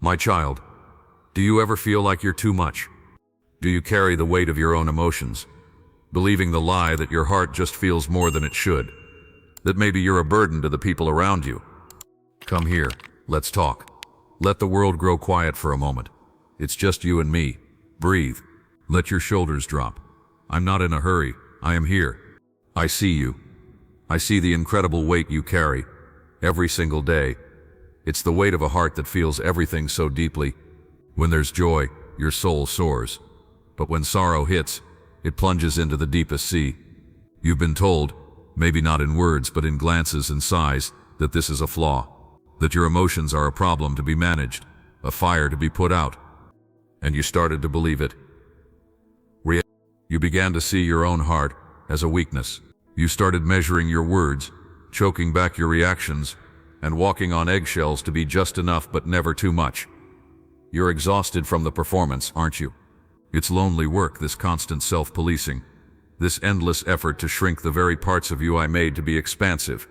My child, do you ever feel like you're too much? Do you carry the weight of your own emotions, believing the lie that your heart just feels more than it should, that maybe you're a burden to the people around you? Come here, let's talk. Let the world grow quiet for a moment. It's just you and me. Breathe. Let your shoulders drop. I'm not in a hurry. I am here. I see you. I see the incredible weight you carry, every single day. It's the weight of a heart that feels everything so deeply. When there's joy, your soul soars. But when sorrow hits, it plunges into the deepest sea. You've been told, maybe not in words but in glances and sighs, that this is a flaw, that your emotions are a problem to be managed, a fire to be put out. And you started to believe it. You began to see your own heart as a weakness. You started measuring your words, choking back your reactions, and walking on eggshells to be just enough but never too much. You're exhausted from the performance, aren't you? It's lonely work, this constant self-policing, this endless effort to shrink the very parts of you I made to be expansive.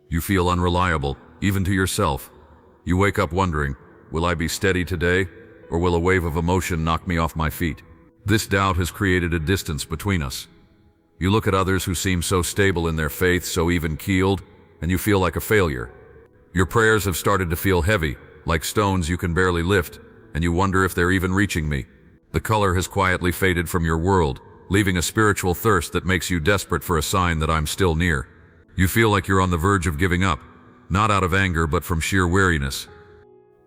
You feel unreliable, even to yourself. You wake up wondering, will I be steady today, or will a wave of emotion knock me off my feet? This doubt has created a distance between us. You look at others who seem so stable in their faith, so even-keeled, and you feel like a failure. Your prayers have started to feel heavy, like stones you can barely lift, and you wonder if they're even reaching me. The color has quietly faded from your world, leaving a spiritual thirst that makes you desperate for a sign that I'm still near. You feel like you're on the verge of giving up, not out of anger but from sheer weariness.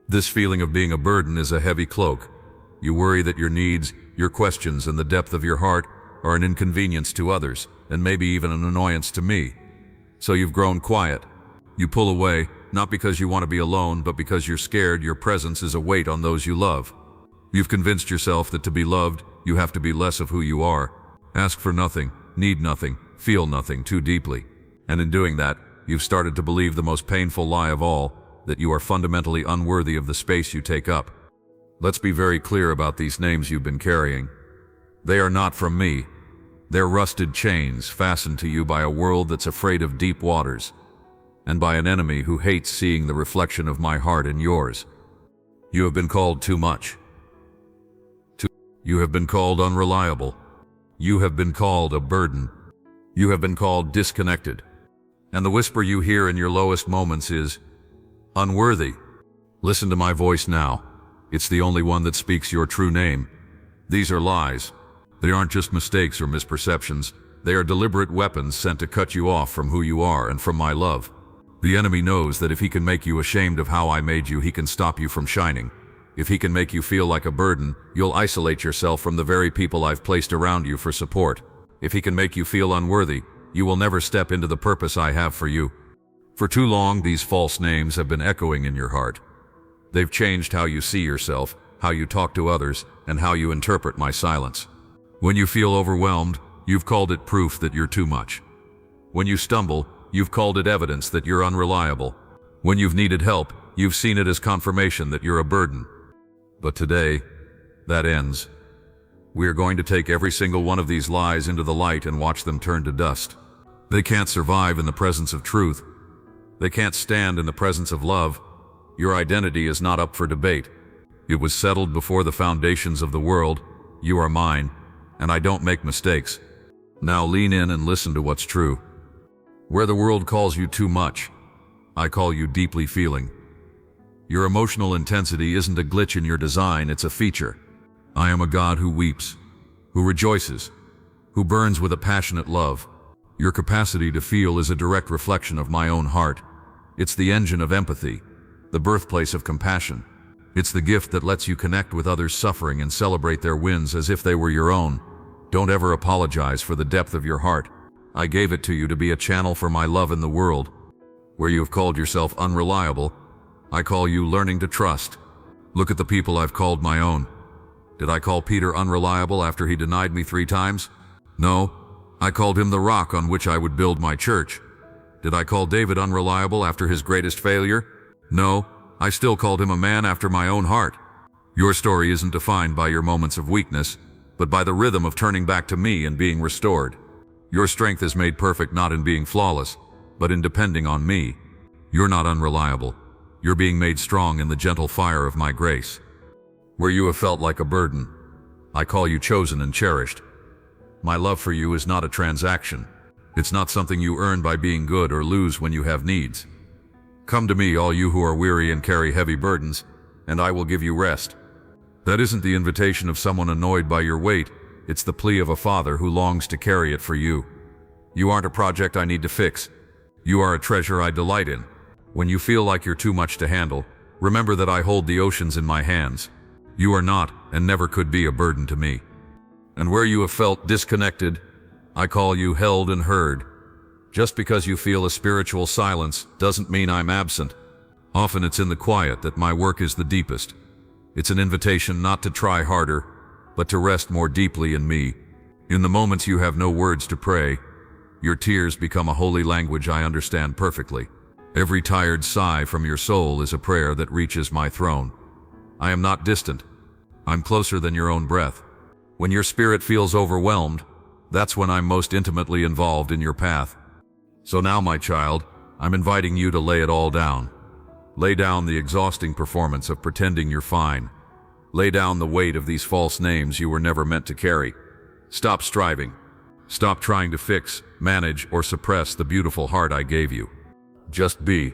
This feeling of being a burden is a heavy cloak. You worry that your needs, your questions, and the depth of your heart are an inconvenience to others, and maybe even an annoyance to me. So you've grown quiet. You pull away, not because you want to be alone, but because you're scared your presence is a weight on those you love. You've convinced yourself that to be loved, you have to be less of who you are. Ask for nothing, need nothing, feel nothing too deeply. And in doing that, you've started to believe the most painful lie of all, that you are fundamentally unworthy of the space you take up. Let's be very clear about these names you've been carrying. They are not from me. They're rusted chains fastened to you by a world that's afraid of deep waters, and by an enemy who hates seeing the reflection of my heart in yours. You have been called too much. You have been called unreliable. You have been called a burden. You have been called disconnected. And the whisper you hear in your lowest moments is, unworthy. Listen to my voice now. It's the only one that speaks your true name. These are lies. They aren't just mistakes or misperceptions. They are deliberate weapons sent to cut you off from who you are and from my love. The enemy knows that if he can make you ashamed of how I made you, he can stop you from shining. If he can make you feel like a burden, you'll isolate yourself from the very people I've placed around you for support. If he can make you feel unworthy, you will never step into the purpose I have for you. For too long, these false names have been echoing in your heart. They've changed how you see yourself, how you talk to others, and how you interpret my silence. When you feel overwhelmed, you've called it proof that you're too much. When you stumble, you've called it evidence that you're unreliable. When you've needed help, you've seen it as confirmation that you're a burden. But today, that ends. We are going to take every single one of these lies into the light and watch them turn to dust. They can't survive in the presence of truth. They can't stand in the presence of love. Your identity is not up for debate. It was settled before the foundations of the world. You are mine, and I don't make mistakes. Now lean in and listen to what's true. Where the world calls you too much, I call you deeply feeling. Your emotional intensity isn't a glitch in your design, it's a feature. I am a God who weeps, who rejoices, who burns with a passionate love. Your capacity to feel is a direct reflection of my own heart. It's the engine of empathy, the birthplace of compassion. It's the gift that lets you connect with others suffering and celebrate their wins as if they were your own. Don't ever apologize for the depth of your heart. I gave it to you to be a channel for my love in the world. Where you have called yourself unreliable, I call you learning to trust. Look at the people I've called my own. Did I call Peter unreliable after he denied me 3 times? No, I called him the rock on which I would build my church. Did I call David unreliable after his greatest failure? No, I still called him a man after my own heart. Your story isn't defined by your moments of weakness, but by the rhythm of turning back to me and being restored. Your strength is made perfect not in being flawless, but in depending on me. You're not unreliable. You're being made strong in the gentle fire of my grace. Where you have felt like a burden, I call you chosen and cherished. My love for you is not a transaction. It's not something you earn by being good or lose when you have needs. Come to me, all you who are weary and carry heavy burdens, and I will give you rest. That isn't the invitation of someone annoyed by your weight. It's the plea of a father who longs to carry it for you. You aren't a project I need to fix. You are a treasure I delight in. When you feel like you're too much to handle, remember that I hold the oceans in my hands. You are not, and never could be, a burden to me. And where you have felt disconnected, I call you held and heard. Just because you feel a spiritual silence doesn't mean I'm absent. Often it's in the quiet that my work is the deepest. It's an invitation not to try harder, but to rest more deeply in me. In the moments you have no words to pray, your tears become a holy language I understand perfectly. Every tired sigh from your soul is a prayer that reaches my throne. I am not distant. I'm closer than your own breath. When your spirit feels overwhelmed, that's when I'm most intimately involved in your path. So now, my child, I'm inviting you to lay it all down. Lay down the exhausting performance of pretending you're fine. Lay down the weight of these false names you were never meant to carry. Stop striving. Stop trying to fix, manage, or suppress the beautiful heart I gave you. Just be.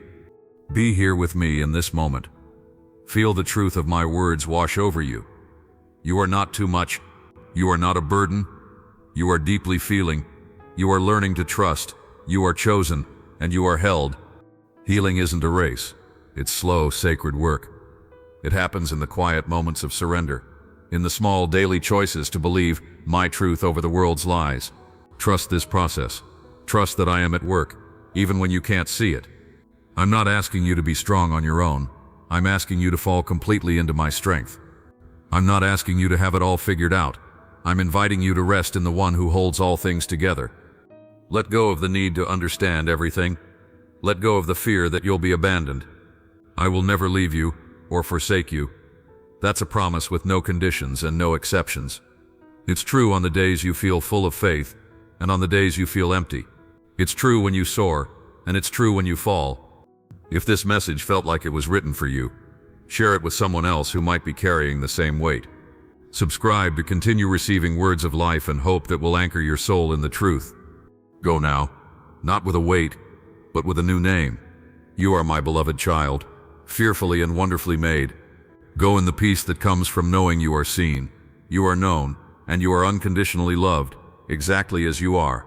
Be here with me in this moment. Feel the truth of my words wash over you. You are not too much. You are not a burden. You are deeply feeling. You are learning to trust. You are chosen, and you are held. Healing isn't a race. It's slow, sacred work. It happens in the quiet moments of surrender, in the small daily choices to believe my truth over the world's lies. Trust this process. Trust that I am at work, even when you can't see it. I'm not asking you to be strong on your own. I'm asking you to fall completely into my strength. I'm not asking you to have it all figured out. I'm inviting you to rest in the one who holds all things together. Let go of the need to understand everything. Let go of the fear that you'll be abandoned. I will never leave you or forsake you. That's a promise with no conditions and no exceptions. It's true on the days you feel full of faith and on the days you feel empty. It's true when you soar, and it's true when you fall. If this message felt like it was written for you, share it with someone else who might be carrying the same weight. Subscribe to continue receiving words of life and hope that will anchor your soul in the truth. Go now, not with a weight, but with a new name. You are my beloved child, fearfully and wonderfully made. Go in the peace that comes from knowing you are seen, you are known, and you are unconditionally loved, exactly as you are.